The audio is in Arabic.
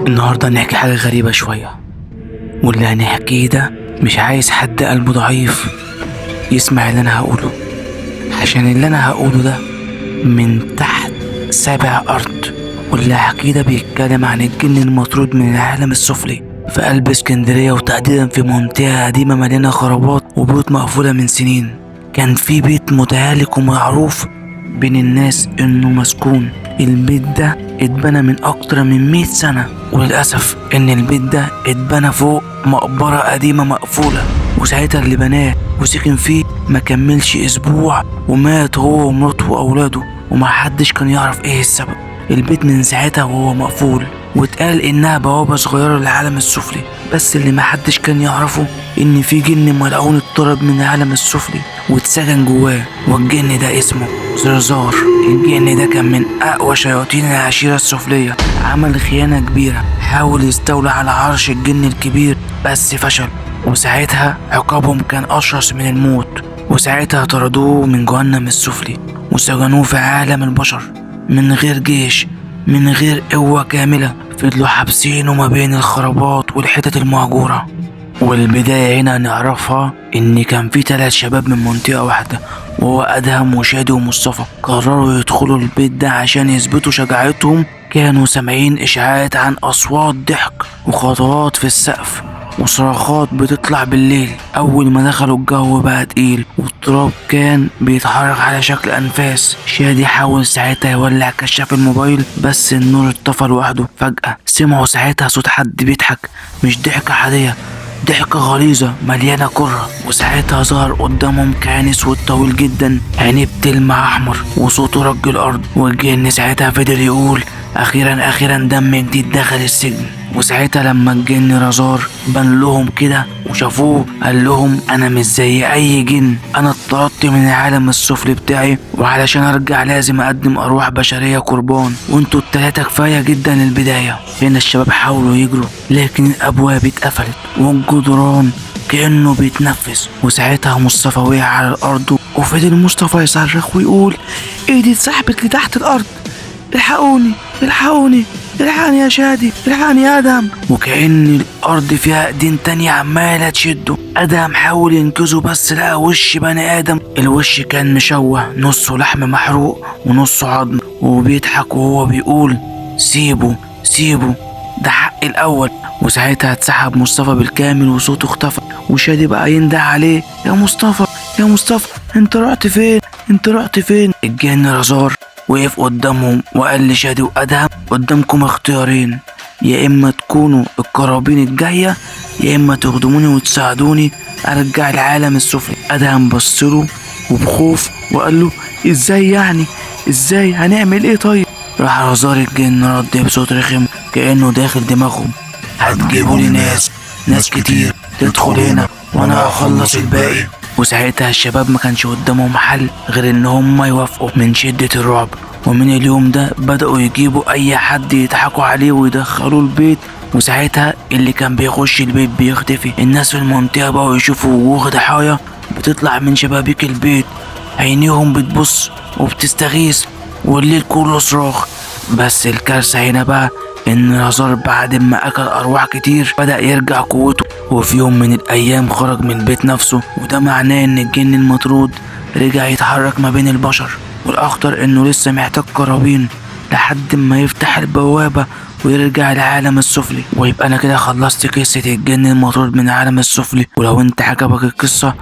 النهاردة هنحكي حاجة غريبة شوية، واللي هنحكيه ده مش عايز حد قلبه ضعيف يسمع اللي أنا هقوله، عشان اللي أنا هقوله ده من تحت 7 أرض. واللي هحكيه ده بيتكلم عن الجن المطرود من العالم السفلي في قلب اسكندرية، وتحديدا في منطقة قديمة مليانة خرابات وبيوت مقفولة من سنين. كان في بيت متهالك ومعروف بين الناس انه مسكون. البيت ده اتبنى من اكتر من 100 سنة، وللأسف ان البيت ده اتبنى فوق مقبرة قديمة مقفولة، وساعتها اللي بناه وسكن فيه ما كملش اسبوع ومات هو ومراته واولاده، ومحدش كان يعرف ايه السبب. البيت من ساعتها وهو مقفول، واتقال انها بوابة صغيرة للعالم السفلي، بس اللي محدش كان يعرفه ان في جن ملعون اتطرد من العالم السفلي واتسجن جواه، والجن ده اسمه زرزار. الجن ده كان من اقوى شياطين العشيرة السفلية، عمل خيانة كبيرة، حاول يستولى على عرش الجن الكبير بس فشل، وساعتها عقابهم كان اشرس من الموت. وساعتها طردوه من جهنم السفلي وسجنوه في عالم البشر من غير جيش، من غير قوة كاملة. فضلوا حابسينه ما بين الخرابات والحتت المهجورة. والبداية هنا نعرفها ان كان في 3 شباب من منطقة واحدة، وهو ادهم وشادي ومصطفى، قرروا يدخلوا البيت ده عشان يثبتوا شجاعتهم. كانوا سامعين اشاعات عن اصوات ضحك وخطوات في السقف وصراخات بتطلع بالليل. اول ما دخلوا الجو بقى تقيل والتراب كان بيتحرك على شكل انفاس. شادي حاول ساعتها يولع كشاف الموبايل بس النور اتطفى لوحده. فجأة سمعوا ساعتها صوت حد بيضحك، مش ضحكة عادية، ضحكة غليظة مليانة كرة. وساعتها ظهر قدامهم كائن اسود طويل جدا، عينيه بتلمع احمر وصوته رج الارض. والجن ساعتها فضل يقول اخيرا اخيرا دم جديد دخل السجن. وساعتها لما الجن رزار بان لهم كده وشافوه قال لهم انا مش زي اي جن، انا اتطردت من العالم السفلي بتاعي، وعلشان ارجع لازم اقدم ارواح بشرية قربان، وانتوا ال3 كفاية جدا للبداية. هنا الشباب حاولوا يجروا لكن الابواب اتقفلت والجدران كأنه بيتنفس. وساعتها مصطفى وقع على الارض، وفضل مصطفى يصرخ ويقول ايدي اتسحبت لتحت الارض، الحقوني الحقوني الحقني يا شادي الحقني يا ادهم. وكأن الارض فيها ايدين تانية عمالة تشده. ادهم حاول ينقذه بس لقى وش بني ادم، الوش كان مشوه، نصه لحم محروق ونصه عظم، وبيضحك وهو بيقول سيبه سيبه ده حقي الاول. وساعتها اتسحب مصطفى بالكامل وصوته اختفى، وشادي بقى يندع عليه يا مصطفى يا مصطفى انت رحت فين انت رحت فين. الجن رزار وقف قدامهم وقال لشادي وادهم قدامكم اختيارين، يا اما تكونوا القرابين الجاية يا اما تخدموني وتساعدوني ارجع العالم السفلي. ادهم بصله وبخوف وقال له ازاي يعني ازاي هنعمل ايه طيب. راح رزار الجن رد بصوت رخم كأنه داخل دماغهم هتجيبوا لي ناس كتير تدخل هنا وانا هخلص الباقي. وساعتها الشباب ما كانش قدامهم حل غير ان هم يوافقوا من شدة الرعب. ومن اليوم ده بدأوا يجيبوا اي حد يضحكوا عليه ويدخلوا البيت. وساعتها اللي كان بيخش البيت بيختفي. الناس في المنطقة بقوا يشوفوا وجوه ضحايا بتطلع من شبابيك البيت، عينيهم بتبص وبتستغيث والليل كله صراخ. بس الكارثة هنا بقى ان رزار بعد ما اكل ارواح كتير بدأ يرجع قوته، وفي يوم من الايام خرج من البيت نفسه، وده معناه ان الجن المطرود رجع يتحرك ما بين البشر. والاخطر انه لسه محتاج قرابين لحد ما يفتح البوابة ويرجع العالم السفلي. ويبقى انا كده خلصت قصة الجن المطرود من العالم السفلي. ولو انت عجبك القصة